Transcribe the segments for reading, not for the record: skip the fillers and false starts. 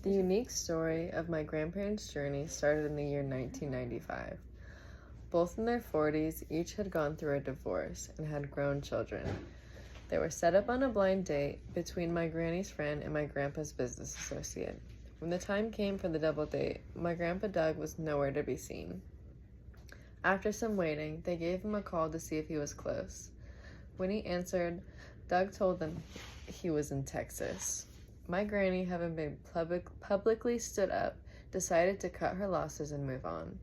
The unique story of my grandparents' journey started in the year 1995. Both in their 40s, each had gone through a divorce and had grown children. They were set up on a blind date between my granny's friend and my grandpa's business associate. When the time came for the double date, my grandpa Doug was nowhere to be seen. After some waiting, they gave him a call to see if he was close. When he answered, Doug told them he was in Texas. My granny, having been publicly stood up, decided to cut her losses and move on.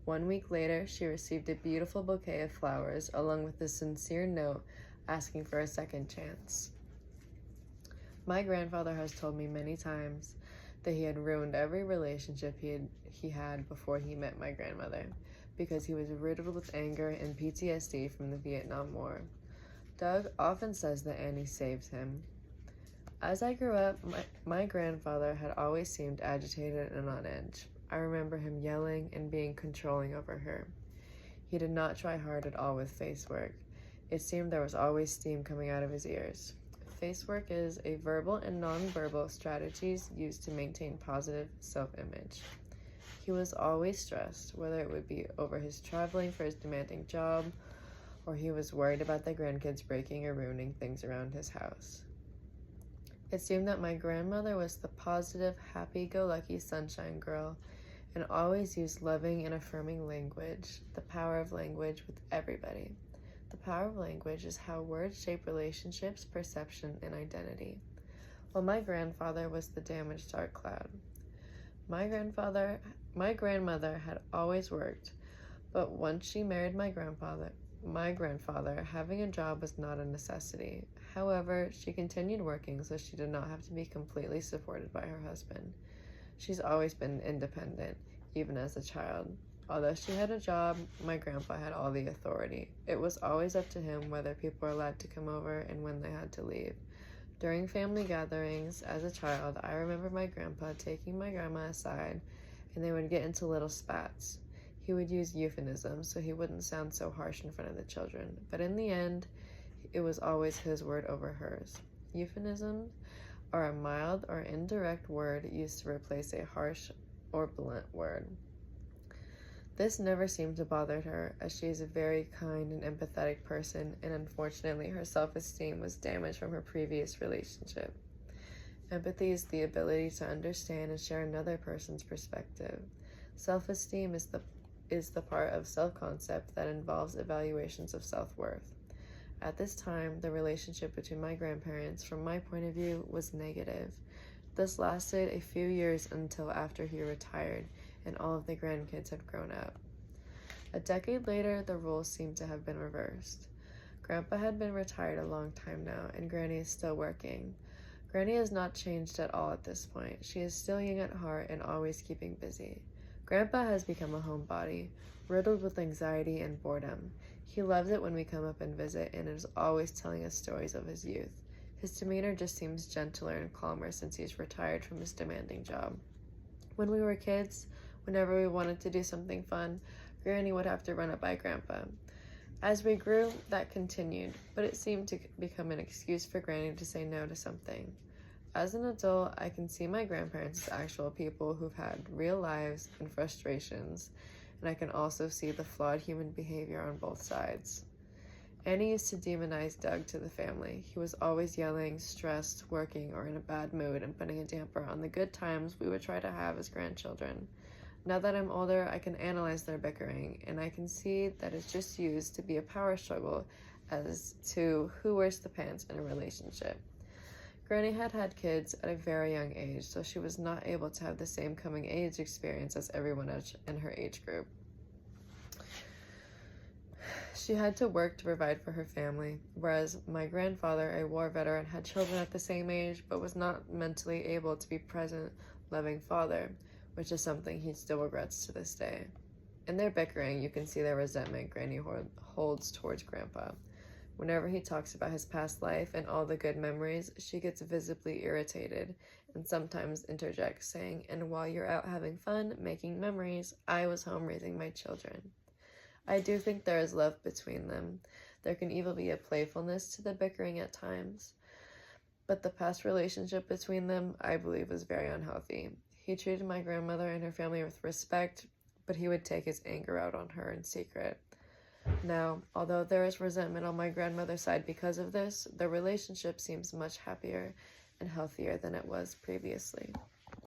1 week later, she received a beautiful bouquet of flowers along with a sincere note asking for a second chance. My grandfather has told me many times that he had ruined every relationship he had before he met my grandmother because he was riddled with anger and PTSD from the Vietnam War. Doug often says that Annie saved him. As I grew up, my grandfather had always seemed agitated and on edge. I remember him yelling and being controlling over her. He did not try hard at all with face work. It seemed there was always steam coming out of his ears. Face work is a verbal and nonverbal strategies used to maintain positive self-image. He was always stressed, whether it would be over his traveling for his demanding job, or he was worried about the grandkids breaking or ruining things around his house. It seemed that my grandmother was the positive, happy-go-lucky sunshine girl and always used loving and affirming language, the power of language with everybody. The power of language is how words shape relationships, perception, and identity. While my grandfather was the damaged dark cloud. My grandmother had always worked, but once she married my grandfather, having a job was not a necessity. However, she continued working so she did not have to be completely supported by her husband. She's always been independent, even as a child. Although she had a job, my grandpa had all the authority. It was always up to him whether people were allowed to come over and when they had to leave. During family gatherings as a child, I remember my grandpa taking my grandma aside and they would get into little spats. He would use euphemisms so he wouldn't sound so harsh in front of the children, but in the end, it was always his word over hers. Euphemisms are a mild or indirect word used to replace a harsh or blunt word. This never seemed to bother her, as she is a very kind and empathetic person, and unfortunately her self-esteem was damaged from her previous relationship. Empathy is the ability to understand and share another person's perspective. Self-esteem is the part of self-concept that involves evaluations of self-worth. At this time, the relationship between my grandparents, from my point of view, was negative. This lasted a few years until after he retired and all of the grandkids had grown up. A decade later, the roles seemed to have been reversed. Grandpa had been retired a long time now, and Granny is still working. Granny has not changed at all at this point. She is still young at heart and always keeping busy. Grandpa has become a homebody, riddled with anxiety and boredom. He loves it when we come up and visit and is always telling us stories of his youth. His demeanor just seems gentler and calmer since he's retired from his demanding job. When we were kids, whenever we wanted to do something fun, Granny would have to run it by Grandpa. As we grew, that continued, but it seemed to become an excuse for Granny to say no to something. As an adult, I can see my grandparents as actual people who've had real lives and frustrations, and I can also see the flawed human behavior on both sides. Annie used to demonize Doug to the family. He was always yelling, stressed, working, or in a bad mood and putting a damper on the good times we would try to have as grandchildren. Now that I'm older, I can analyze their bickering, and I can see that it's just used to be a power struggle as to who wears the pants in a relationship. Granny had had kids at a very young age, so she was not able to have the same coming-age experience as everyone in her age group. She had to work to provide for her family, whereas my grandfather, a war veteran, had children at the same age, but was not mentally able to be present, loving father, which is something he still regrets to this day. In their bickering, you can see the resentment Granny holds towards Grandpa. Whenever he talks about his past life and all the good memories, she gets visibly irritated and sometimes interjects, saying, "And while you're out having fun, making memories, I was home raising my children." I do think there is love between them. There can even be a playfulness to the bickering at times. But the past relationship between them, I believe, was very unhealthy. He treated my grandmother and her family with respect, but he would take his anger out on her in secret. Now, although there is resentment on my grandmother's side because of this, the relationship seems much happier and healthier than it was previously.